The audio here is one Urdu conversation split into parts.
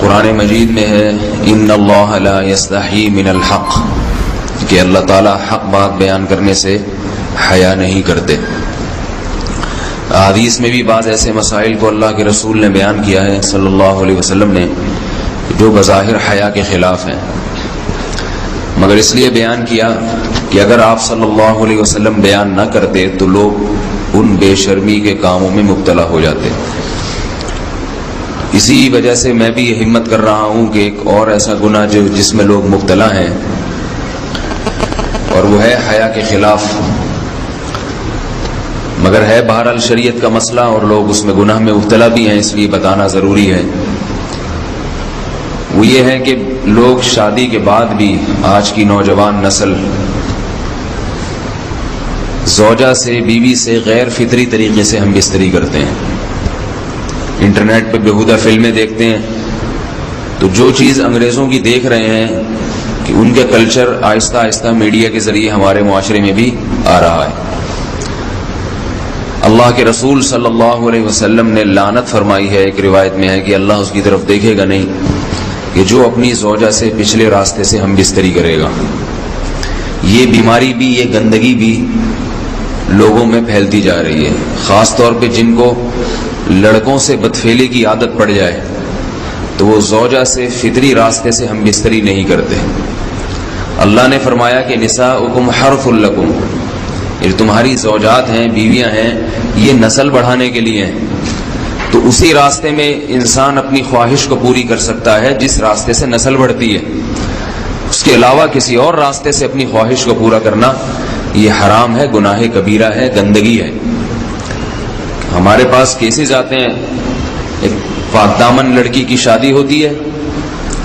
قرآن مجید میں ہے ان اللہ لا یستحی من الحق، کہ اللہ تعالیٰ حق بات بیان کرنے سے حیا نہیں کرتے۔ حدیث میں بھی بعض ایسے مسائل کو اللہ کے رسول نے بیان کیا ہے صلی اللہ علیہ وسلم نے جو بظاہر حیا کے خلاف ہیں، مگر اس لیے بیان کیا کہ اگر آپ صلی اللہ علیہ وسلم بیان نہ کرتے تو لوگ ان بے شرمی کے کاموں میں مبتلا ہو جاتے۔ اسی وجہ سے میں بھی یہ ہمت کر رہا ہوں کہ ایک اور ایسا گناہ جس میں لوگ مبتلا ہیں، اور وہ ہے حیا کے خلاف، مگر ہے بہرحال شریعت کا مسئلہ اور لوگ اس میں گناہ میں مبتلا بھی ہیں، اس لیے بتانا ضروری ہے۔ وہ یہ ہے کہ لوگ شادی کے بعد بھی، آج کی نوجوان نسل زوجہ سے، بیوی سے غیر فطری طریقے سے ہم بستری کرتے ہیں۔ انٹرنیٹ پہ بیہودہ فلمیں دیکھتے ہیں، تو جو چیز انگریزوں کی دیکھ رہے ہیں کہ ان کے کلچر آہستہ آہستہ میڈیا کے ذریعے ہمارے معاشرے میں بھی آ رہا ہے۔ اللہ کے رسول صلی اللہ علیہ وسلم نے لعنت فرمائی ہے، ایک روایت میں ہے کہ اللہ اس کی طرف دیکھے گا نہیں کہ جو اپنی زوجہ سے پچھلے راستے سے ہم بستری کرے گا۔ یہ بیماری بھی، یہ گندگی بھی لوگوں میں پھیلتی جا رہی ہے، خاص طور پہ جن کو لڑکوں سے بدفعلی کی عادت پڑ جائے تو وہ زوجہ سے فطری راستے سے ہم بستری نہیں کرتے۔ اللہ نے فرمایا کہ نساؤکم حرث لکم، یہ تمہاری زوجات ہیں، بیویاں ہیں، یہ نسل بڑھانے کے لیے ہیں۔ تو اسی راستے میں انسان اپنی خواہش کو پوری کر سکتا ہے جس راستے سے نسل بڑھتی ہے، اس کے علاوہ کسی اور راستے سے اپنی خواہش کو پورا کرنا یہ حرام ہے، گناہ کبیرہ ہے، گندگی ہے۔ ہمارے پاس کیسز آتے ہیں، ایک پاک دامن لڑکی کی شادی ہوتی ہے،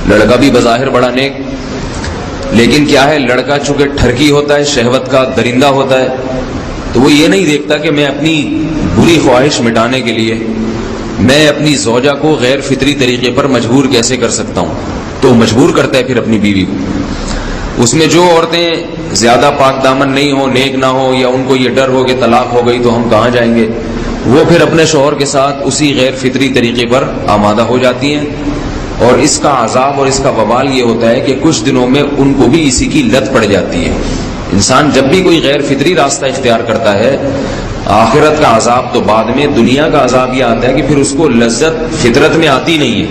لڑکا بھی بظاہر بڑا نیک، لیکن کیا ہے، لڑکا چونکہ ٹھرکی ہوتا ہے، شہوت کا درندہ ہوتا ہے، تو وہ یہ نہیں دیکھتا کہ میں اپنی بری خواہش مٹانے کے لیے میں اپنی زوجہ کو غیر فطری طریقے پر مجبور کیسے کر سکتا ہوں، تو مجبور کرتا ہے پھر اپنی بیوی کو۔ اس میں جو عورتیں زیادہ پاک دامن نہیں ہوں، نیک نہ ہوں، یا ان کو یہ ڈر ہو کہ طلاق ہو گئی تو ہم کہاں جائیں گے، وہ پھر اپنے شوہر کے ساتھ اسی غیر فطری طریقے پر آمادہ ہو جاتی ہیں، اور اس کا عذاب اور اس کا وبال یہ ہوتا ہے کہ کچھ دنوں میں ان کو بھی اسی کی لت پڑ جاتی ہے۔ انسان جب بھی کوئی غیر فطری راستہ اختیار کرتا ہے، آخرت کا عذاب تو بعد میں، دنیا کا عذاب یہ آتا ہے کہ پھر اس کو لذت فطرت میں آتی نہیں ہے،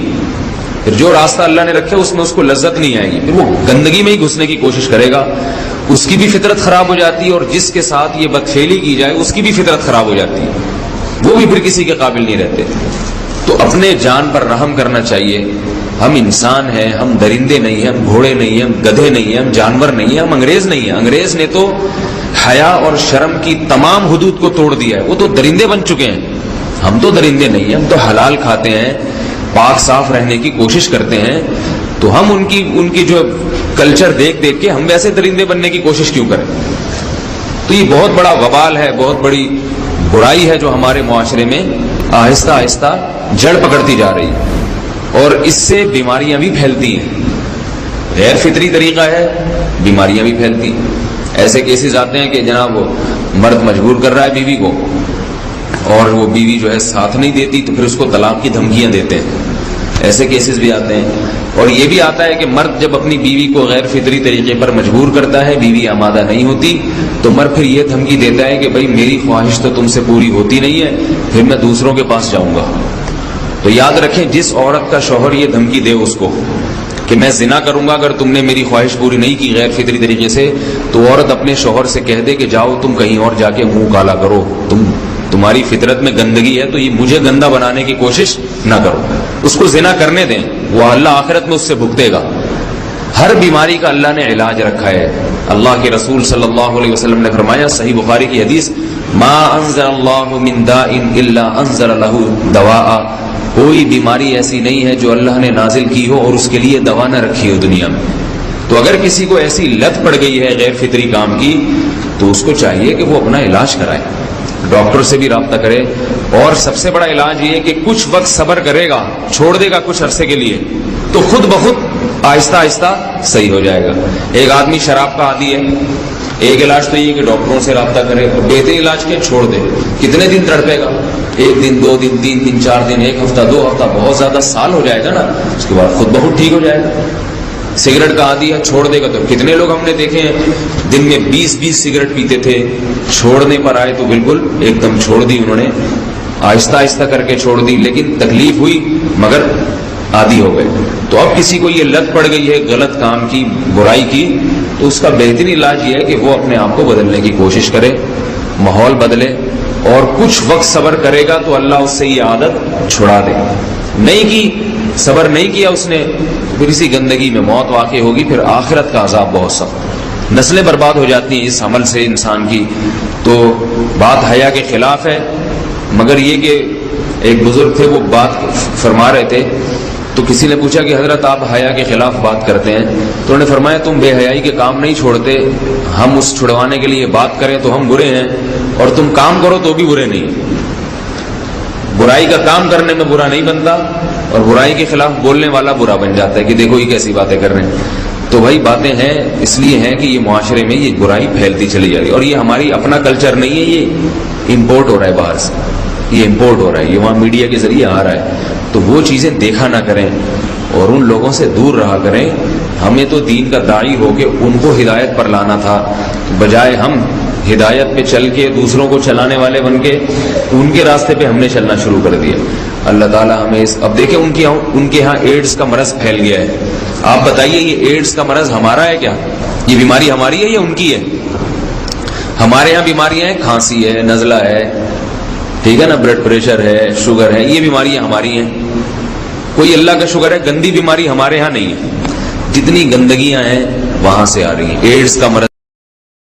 پھر جو راستہ اللہ نے رکھے اس میں اس کو لذت نہیں آئے گی، پھر وہ گندگی میں ہی گھسنے کی کوشش کرے گا، اس کی بھی فطرت خراب ہو جاتی ہے، اور جس کے ساتھ یہ بدفعلی کی جائے اس کی بھی فطرت خراب ہو جاتی ہے، وہ بھی پھر کسی کے قابل نہیں رہتے۔ تو اپنے جان پر رحم کرنا چاہیے۔ ہم انسان ہیں، ہم درندے نہیں ہیں، ہم گھوڑے نہیں ہیں، ہم گدھے نہیں ہیں، ہم جانور نہیں ہیں، ہم انگریز نہیں ہیں۔ انگریز نے تو حیا اور شرم کی تمام حدود کو توڑ دیا ہے، وہ تو درندے بن چکے ہیں۔ ہم تو درندے نہیں ہیں، ہم تو حلال کھاتے ہیں، پاک صاف رہنے کی کوشش کرتے ہیں، تو ہم ان کی جو کلچر دیکھ دیکھ کے ہم ویسے درندے بننے کی کوشش کیوں کریں؟ تو یہ بہت بڑا وبال ہے، بہت بڑی برائی ہے جو ہمارے معاشرے میں آہستہ آہستہ جڑ پکڑتی جا رہی ہے، اور اس سے بیماریاں بھی پھیلتی ہیں۔ غیر فطری طریقہ ہے، بیماریاں بھی پھیلتی ہیں۔ ایسے کیسز آتے ہیں کہ جناب وہ مرد مجبور کر رہا ہے بیوی کو، اور وہ بیوی جو ہے ساتھ نہیں دیتی تو پھر اس کو طلاق کی دھمکیاں دیتے ہیں، ایسے کیسز بھی آتے ہیں۔ اور یہ بھی آتا ہے کہ مرد جب اپنی بیوی کو غیر فطری طریقے پر مجبور کرتا ہے، بیوی آمادہ نہیں ہوتی، تو مرد پھر یہ دھمکی دیتا ہے کہ بھائی میری خواہش تو تم سے پوری ہوتی نہیں ہے، پھر میں دوسروں کے پاس جاؤں گا۔ تو یاد رکھیں، جس عورت کا شوہر یہ دھمکی دے اس کو کہ میں زنا کروں گا اگر تم نے میری خواہش پوری نہیں کی غیر فطری طریقے سے، تو عورت اپنے شوہر سے کہہ دے کہ جاؤ تم کہیں اور جا کے منہ کالا کرو، تمہاری فطرت میں گندگی ہے تو یہ مجھے گندا بنانے کی کوشش نہ کرو، اس کو زنا کرنے دیں، وہ اللہ آخرت میں اس سے بھگتے گا۔ ہر بیماری کا اللہ نے علاج رکھا ہے۔ اللہ کے رسول صلی اللہ علیہ وسلم نے فرمایا، صحیح بخاری کی حدیث، ما انزل اللہ من داء الا انزل له دواء، کوئی بیماری ایسی نہیں ہے جو اللہ نے نازل کی ہو اور اس کے لیے دوا نہ رکھی ہو دنیا میں۔ تو اگر کسی کو ایسی لت پڑ گئی ہے غیر فطری کام کی، تو اس کو چاہیے کہ وہ اپنا علاج کرائے، ڈاکٹر سے بھی رابطہ کرے، اور سب سے بڑا علاج یہ ہے کہ کچھ وقت صبر کرے گا، چھوڑ دے گا کچھ عرصے کے لیے، تو خود بخود آہستہ آہستہ صحیح ہو جائے گا۔ ایک آدمی شراب کا عادی ہے، ایک علاج تو یہ کہ ڈاکٹروں سے رابطہ کرے، بہترین علاج کے چھوڑ دے، کتنے دن تڑپے گا، ایک دن 2 دن 3 دن 4 دن 1 ہفتہ 2 ہفتہ بہت زیادہ سال ہو جائے گا نا، اس کے بعد خود بہت ٹھیک ہو جائے گا۔ سگریٹ کا عادی ہے، چھوڑ دے گا تو کتنے لوگ ہم نے دیکھے ہیں دن میں 20 سگریٹ پیتے تھے، چھوڑنے پر آئے تو بالکل ایک دم چھوڑ دی انہوں نے، آہستہ آہستہ کر کے چھوڑ دی، لیکن تکلیف ہوئی مگر عادی ہو گئے۔ تو اب کسی کو یہ لت پڑ گئی ہے غلط کام کی، برائی کی، تو اس کا بہترین علاج یہ ہے کہ وہ اپنے آپ کو بدلنے کی کوشش کرے، ماحول بدلے، اور کچھ وقت صبر کرے گا تو اللہ اس سے یہ عادت چھڑا دے۔ نہیں کی، صبر نہیں کیا اس نے، پھر اسی گندگی میں موت واقع ہوگی، پھر آخرت کا عذاب بہت سخت، نسلیں برباد ہو جاتی ہیں اس عمل سے انسان کی۔ تو بات حیا کے خلاف ہے، مگر یہ کہ ایک بزرگ تھے وہ بات فرما رہے تھے، تو کسی نے پوچھا کہ حضرت آپ حیا کے خلاف بات کرتے ہیں، تو انہوں نے فرمایا تم بے حیائی کے کام نہیں چھوڑتے، ہم اس چھڑوانے کے لیے بات کریں تو ہم برے ہیں، اور تم کام کرو تو بھی برے نہیں۔ برائی کا کام کرنے میں برا نہیں بنتا، اور برائی کے خلاف بولنے والا برا بن جاتا ہے کہ دیکھو یہ کیسی باتیں کر رہے ہیں۔ تو بھائی باتیں ہیں اس لیے ہیں کہ یہ معاشرے میں یہ برائی پھیلتی چلی جا رہی ہے، اور یہ ہماری اپنا کلچر نہیں ہے، یہ امپورٹ ہو رہا ہے باہر سے، یہ امپورٹ ہو رہا ہے، یہ وہاں میڈیا کے ذریعے آ رہا ہے۔ تو وہ چیزیں دیکھا نہ کریں اور ان لوگوں سے دور رہا کریں۔ ہمیں تو دین کا داعی ہو کے ان کو ہدایت پر لانا تھا، بجائے ہم ہدایت پہ چل کے دوسروں کو چلانے والے بن کے ان کے راستے پہ ہم نے چلنا شروع کر دیا۔ اللہ تعالیٰ ہمیں اب دیکھیں ان کے ہاں ایڈز کا مرض پھیل گیا ہے۔ آپ بتائیے یہ ایڈز کا مرض ہمارا ہے کیا؟ یہ بیماری ہماری ہے یا ان کی ہے؟ ہمارے ہاں بیماریاں ہیں، کھانسی ہے، نزلہ ہے، ٹھیک ہے نا، بلڈ پریشر ہے، شوگر ہے، یہ بیماریاں ہماری ہیں۔ کوئی اللہ کا شکر ہے گندی بیماری ہمارے ہاں نہیں ہے، جتنی گندگیاں ہیں وہاں سے آ رہی ہیں۔ ایڈز کا مرض